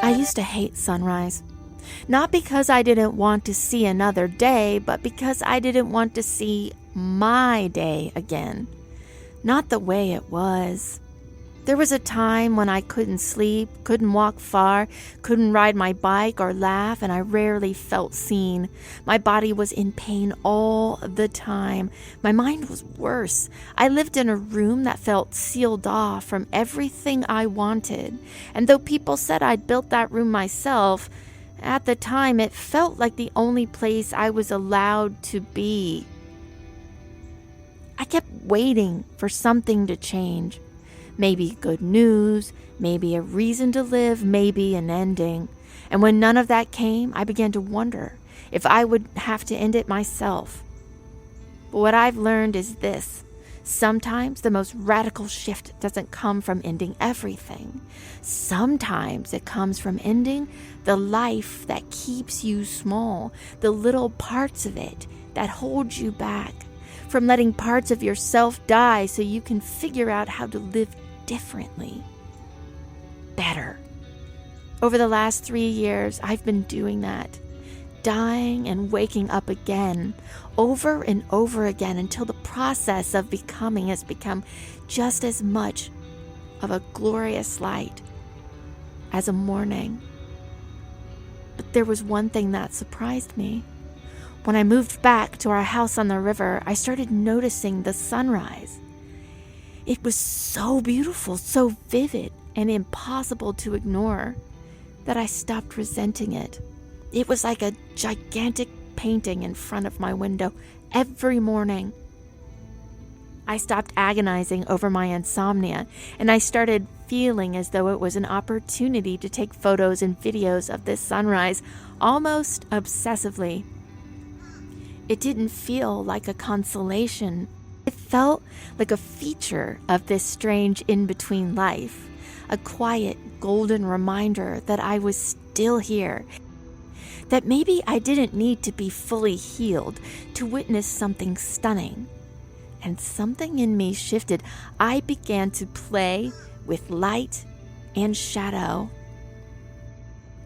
I used to hate sunrise. Not because I didn't want to see another day, but because I didn't want to see my day again. Not the way it was. There was a time when I couldn't sleep, couldn't walk far, couldn't ride my bike or laugh, and I rarely felt seen. My body was in pain all the time. My mind was worse. I lived in a room that felt sealed off from everything I wanted. And though people said I'd built that room myself, at the time it felt like the only place I was allowed to be. I kept waiting for something to change. Maybe good news, maybe a reason to live, maybe an ending. And when none of that came, I began to wonder if I would have to end it myself. But what I've learned is this. Sometimes the most radical shift doesn't come from ending everything. Sometimes it comes from ending the life that keeps you small, the little parts of it that hold you back, from letting parts of yourself die so you can figure out how to live differently, better. Over the last 3 years, I've been doing that, dying and waking up again, over and over again, until the process of becoming has become just as much of a glorious light as a morning. But there was one thing that surprised me. When I moved back to our house on the river, I started noticing the sunrise. It was so beautiful, so vivid, and impossible to ignore that I stopped resenting it. It was like a gigantic painting in front of my window every morning. I stopped agonizing over my insomnia, and I started feeling as though it was an opportunity to take photos and videos of this sunrise almost obsessively. It didn't feel like a consolation. It felt like a feature of this strange in-between life, a quiet, golden reminder that I was still here, that maybe I didn't need to be fully healed to witness something stunning. And something in me shifted. I began to play with light and shadow.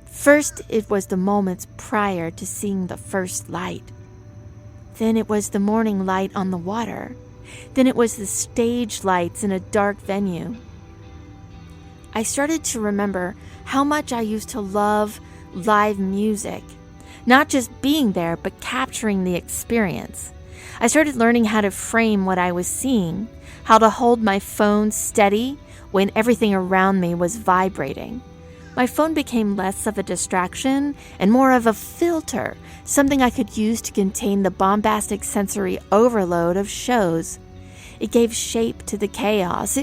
First, it was the moments prior to seeing the first light. Then it was the morning light on the water. Then it was the stage lights in a dark venue. I started to remember how much I used to love live music, not just being there, but capturing the experience. I started learning how to frame what I was seeing, how to hold my phone steady when everything around me was vibrating. My phone became less of a distraction and more of a filter, something I could use to contain the bombastic sensory overload of shows. It gave shape to the chaos.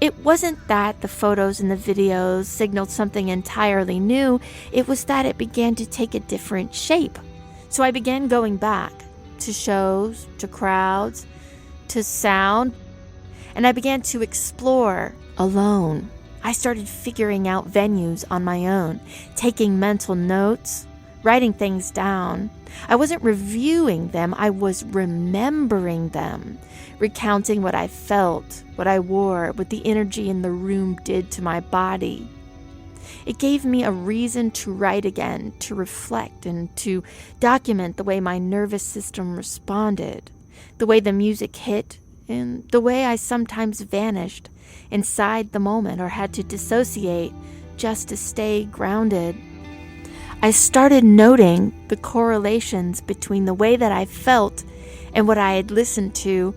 It wasn't that the photos and the videos signaled something entirely new. It was that it began to take a different shape. So I began going back to shows, to crowds, to sound, and I began to explore alone. I started figuring out venues on my own, taking mental notes, writing things down. I wasn't reviewing them, I was remembering them, recounting what I felt, what I wore, what the energy in the room did to my body. It gave me a reason to write again, to reflect, and to document the way my nervous system responded, the way the music hit, and the way I sometimes vanished inside the moment or had to dissociate just to stay grounded. I started noting the correlations between the way that I felt and what I had listened to,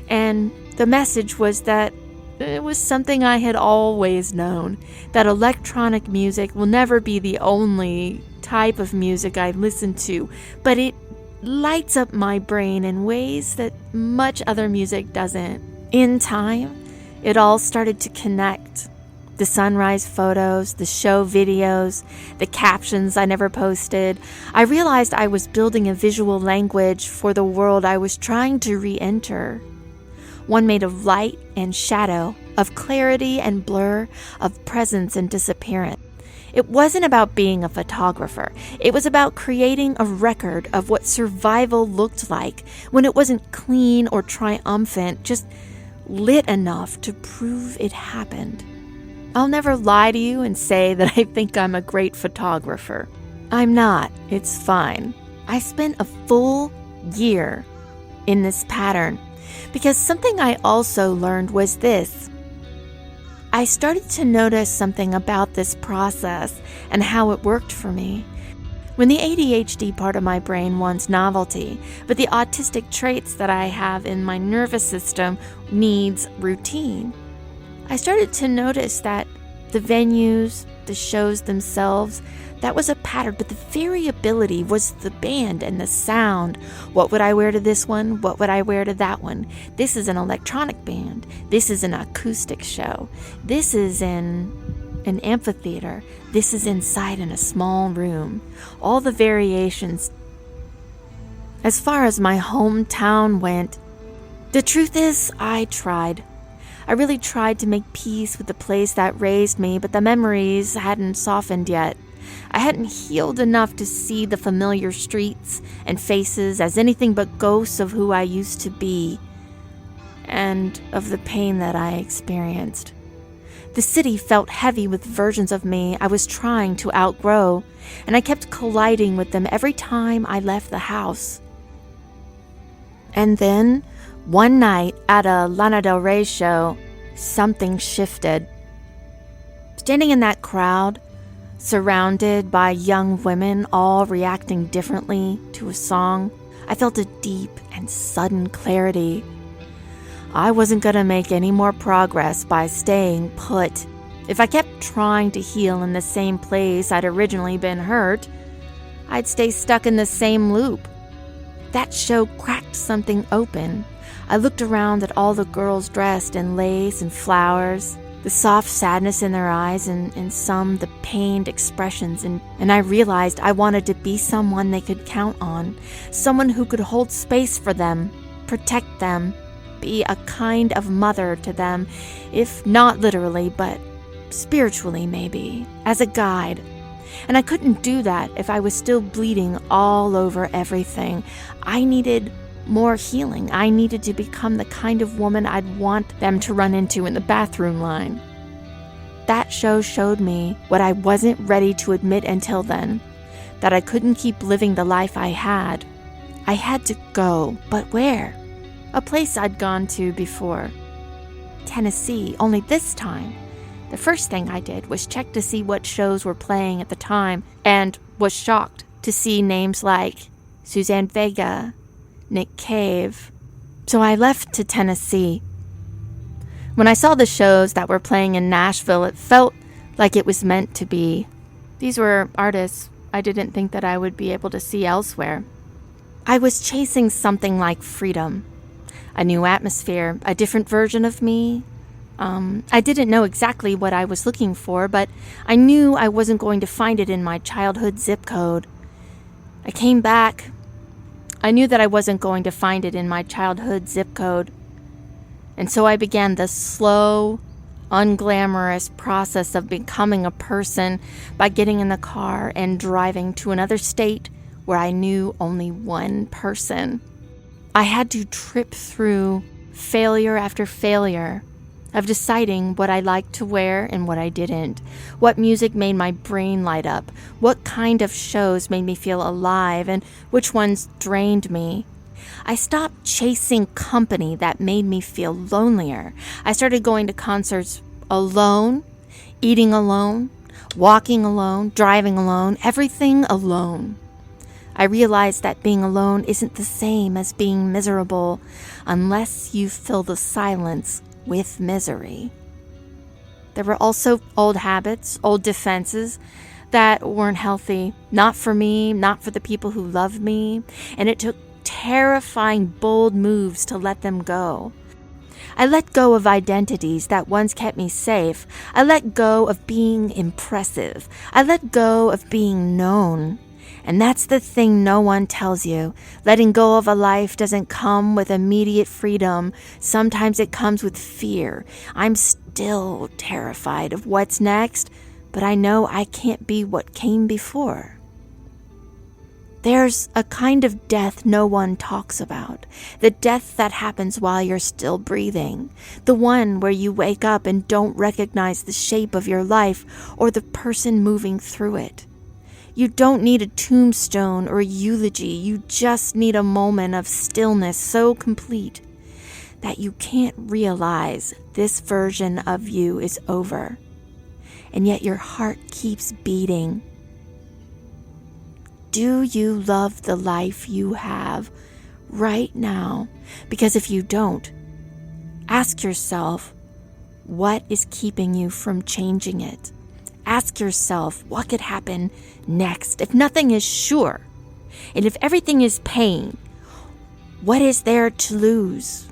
and the message was that it was something I had always known, that electronic music will never be the only type of music I listen to, but it lights up my brain in ways that much other music doesn't. In time, it all started to connect. The sunrise photos, the show videos, the captions I never posted. I realized I was building a visual language for the world I was trying to re-enter. One made of light and shadow, of clarity and blur, of presence and disappearance. It wasn't about being a photographer. It was about creating a record of what survival looked like when it wasn't clean or triumphant, just lit enough to prove it happened. I'll never lie to you and say that I think I'm a great photographer. I'm not. It's fine. I spent a full year in this pattern because something I also learned was this. I started to notice something about this process and how it worked for me. When the ADHD part of my brain wants novelty, but the autistic traits that I have in my nervous system needs routine, I started to notice that the venues, the shows themselves, that was a pattern, but the variability was the band and the sound. What would I wear to this one? What would I wear to that one? This is an electronic band. This is an acoustic show. This is in an amphitheater. This is inside in a small room. All the variations. As far as my hometown went, the truth is, I tried. I really tried to make peace with the place that raised me, but the memories hadn't softened yet. I hadn't healed enough to see the familiar streets and faces as anything but ghosts of who I used to be and of the pain that I experienced. The city felt heavy with versions of me I was trying to outgrow, and I kept colliding with them every time I left the house. And then, one night at a Lana Del Rey show, something shifted. Standing in that crowd, surrounded by young women all reacting differently to a song, I felt a deep and sudden clarity. I wasn't going to make any more progress by staying put. If I kept trying to heal in the same place I'd originally been hurt, I'd stay stuck in the same loop. That show cracked something open. I looked around at all the girls dressed in lace and flowers, the soft sadness in their eyes and some the pained expressions, and I realized I wanted to be someone they could count on, someone who could hold space for them, protect them, be a kind of mother to them, if not literally, but spiritually maybe, as a guide. And I couldn't do that if I was still bleeding all over everything. I needed more healing. I needed to become the kind of woman I'd want them to run into in the bathroom line. That show showed me what I wasn't ready to admit until then, that I couldn't keep living the life I had. I had to go, but where? A place I'd gone to before. Tennessee, only this time. The first thing I did was check to see what shows were playing at the time, and was shocked to see names like Suzanne Vega, Nick Cave. So I left to Tennessee. When I saw the shows that were playing in Nashville, it felt like it was meant to be. These were artists I didn't think that I would be able to see elsewhere. I was chasing something like freedom, a new atmosphere, a different version of me. I didn't know exactly what I was looking for, but I knew I wasn't going to find it in my childhood zip code. I came back. I knew that I wasn't going to find it in my childhood zip code. And so I began the slow, unglamorous process of becoming a person by getting in the car and driving to another state where I knew only one person. I had to trip through failure after failure of deciding what I liked to wear and what I didn't, what music made my brain light up, what kind of shows made me feel alive, and which ones drained me. I stopped chasing company that made me feel lonelier. I started going to concerts alone, eating alone, walking alone, driving alone, everything alone. I realized that being alone isn't the same as being miserable unless you fill the silence with misery. There were also old habits, old defenses that weren't healthy, not for me, not for the people who love me, and it took terrifying, bold moves to let them go. I let go of identities that once kept me safe. I let go of being impressive. I let go of being known. And that's the thing no one tells you. Letting go of a life doesn't come with immediate freedom. Sometimes it comes with fear. I'm still terrified of what's next, but I know I can't be what came before. There's a kind of death no one talks about, the death that happens while you're still breathing, the one where you wake up and don't recognize the shape of your life or the person moving through it. You don't need a tombstone or a eulogy, you just need a moment of stillness so complete that you can't realize this version of you is over, and yet your heart keeps beating. Do you love the life you have right now? Because if you don't, ask yourself, what is keeping you from changing it? Ask yourself, what could happen next? If nothing is sure, and if everything is pain, what is there to lose?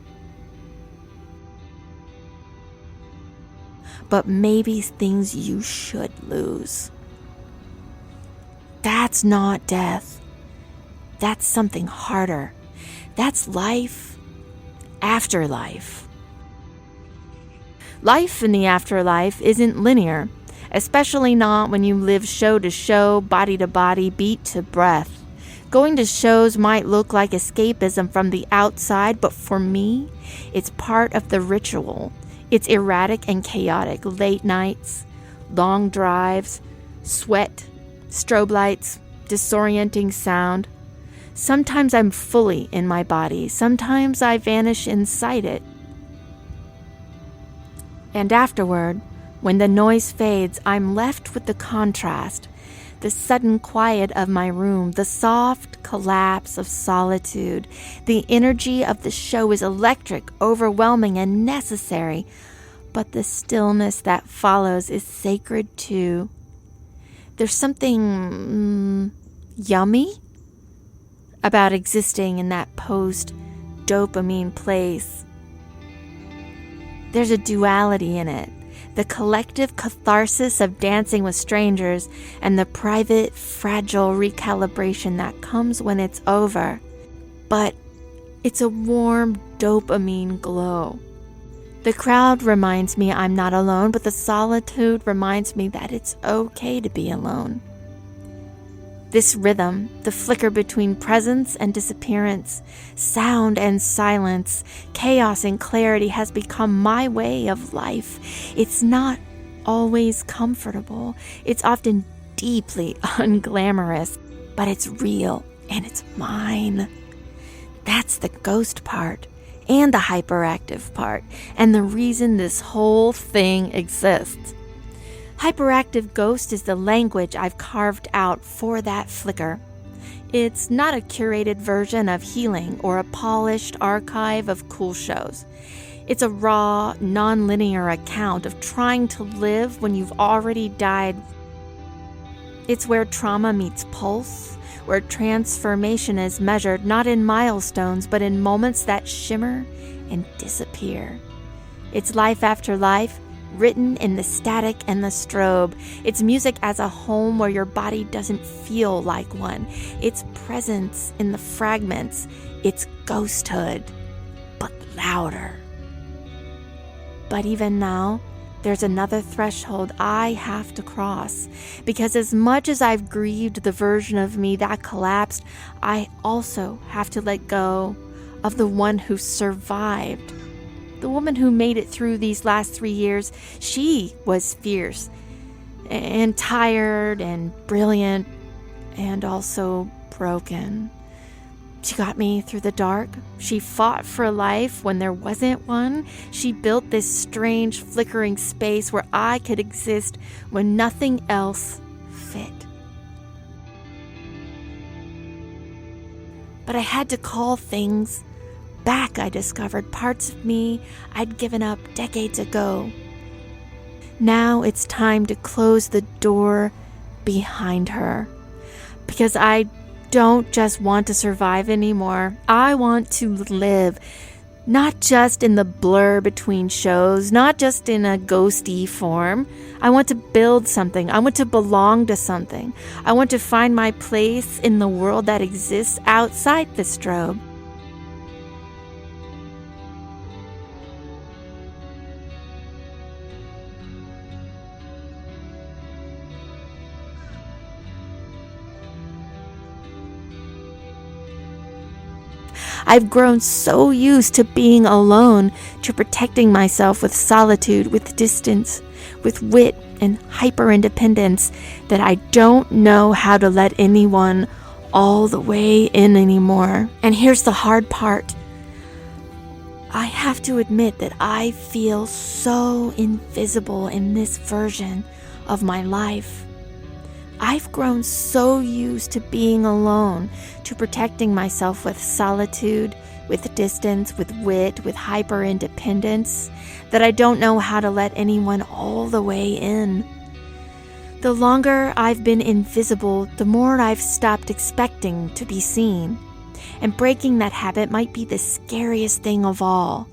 But maybe things you should lose. That's not death. That's something harder. That's life after life. Life in the afterlife isn't linear, especially not when you live show to show, body to body, beat to breath. Going to shows might look like escapism from the outside, but for me, it's part of the ritual. It's erratic and chaotic. Late nights, long drives, sweat, strobe lights, disorienting sound. Sometimes I'm fully in my body. Sometimes I vanish inside it. And afterward, when the noise fades, I'm left with the contrast, the sudden quiet of my room, the soft collapse of solitude. The energy of the show is electric, overwhelming, and necessary, but the stillness that follows is sacred too. There's something yummy about existing in that post-dopamine place. There's a duality in it. The collective catharsis of dancing with strangers and the private, fragile recalibration that comes when it's over. But it's a warm dopamine glow. The crowd reminds me I'm not alone, but the solitude reminds me that it's okay to be alone. This rhythm, the flicker between presence and disappearance, sound and silence, chaos and clarity has become my way of life. It's not always comfortable. It's often deeply unglamorous, but it's real and it's mine. That's the ghost part and the hyperactive part, and the reason this whole thing exists. Hyperactive ghost is the language I've carved out for that flicker. It's not a curated version of healing or a polished archive of cool shows. It's a raw, non-linear account of trying to live when you've already died. It's where trauma meets pulse, where transformation is measured not in milestones, but in moments that shimmer and disappear. It's life after life, written in the static and the strobe. It's music as a home where your body doesn't feel like one. It's presence in the fragments. It's ghosthood, but louder. But even now, there's another threshold I have to cross, because as much as I've grieved the version of me that collapsed, I also have to let go of the one who survived. The woman who made it through these last 3 years, she was fierce and tired and brilliant and also broken. She got me through the dark. She fought for a life when there wasn't one. She built this strange, flickering space where I could exist when nothing else fit. But I had to call things back. I discovered parts of me I'd given up decades ago. Now it's time to close the door behind her, because I don't just want to survive anymore. I want to live, not just in the blur between shows, not just in a ghosty form. I want to build something. I want to belong to something. I want to find my place in the world that exists outside the strobe. I've grown so used to being alone, to protecting myself with solitude, with distance, with wit and hyper-independence, that I don't know how to let anyone all the way in anymore. And here's the hard part. I have to admit that I feel so invisible in this version of my life. I've grown so used to being alone, to protecting myself with solitude, with distance, with wit, with hyper-independence, that I don't know how to let anyone all the way in. The longer I've been invisible, the more I've stopped expecting to be seen. And breaking that habit might be the scariest thing of all.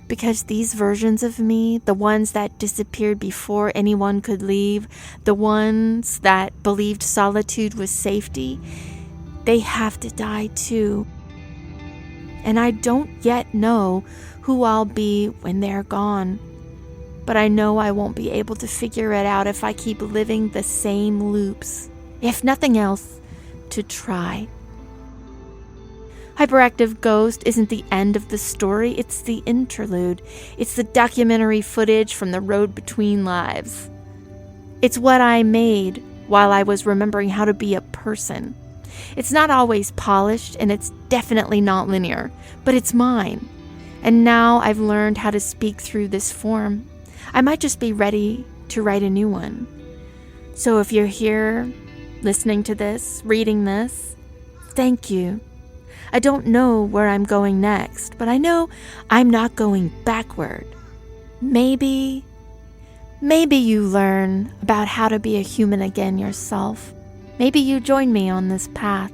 Because these versions of me, the ones that disappeared before anyone could leave, the ones that believed solitude was safety, they have to die too. And I don't yet know who I'll be when they're gone. But I know I won't be able to figure it out if I keep living the same loops. If nothing else, to try. Hyperactive Ghost isn't the end of the story, it's the interlude. It's the documentary footage from the road between lives. It's what I made while I was remembering how to be a person. It's not always polished, and it's definitely not linear, but it's mine. And now I've learned how to speak through this form. I might just be ready to write a new one. So if you're here, listening to this, reading this, thank you. I don't know where I'm going next, but I know I'm not going backward. Maybe you learn about how to be a human again yourself. Maybe you join me on this path.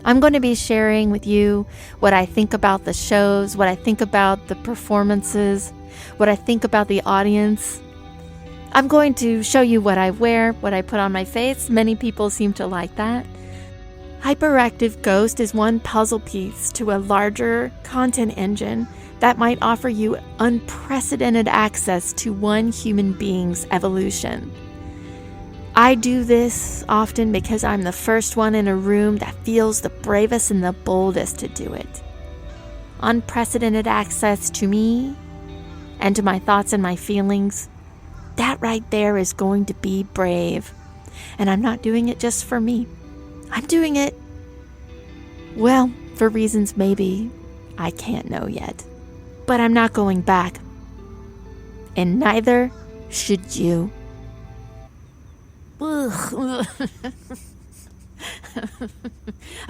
I'm going to be sharing with you what I think about the shows, what I think about the performances, what I think about the audience. I'm going to show you what I wear, what I put on my face. Many people seem to like that. Hyperactive Ghost is one puzzle piece to a larger content engine that might offer you unprecedented access to one human being's evolution. I do this often because I'm the first one in a room that feels the bravest and the boldest to do it. Unprecedented access to me and to my thoughts and my feelings. That right there is going to be brave. And I'm not doing it just for me. I'm doing it, well, for reasons maybe I can't know yet. But I'm not going back. And neither should you. I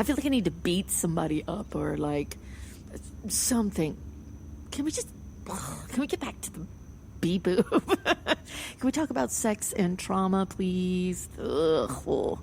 feel like I need to beat somebody up or like something. Can we get back to the bee-boob? Can we talk about sex and trauma, please? Ugh.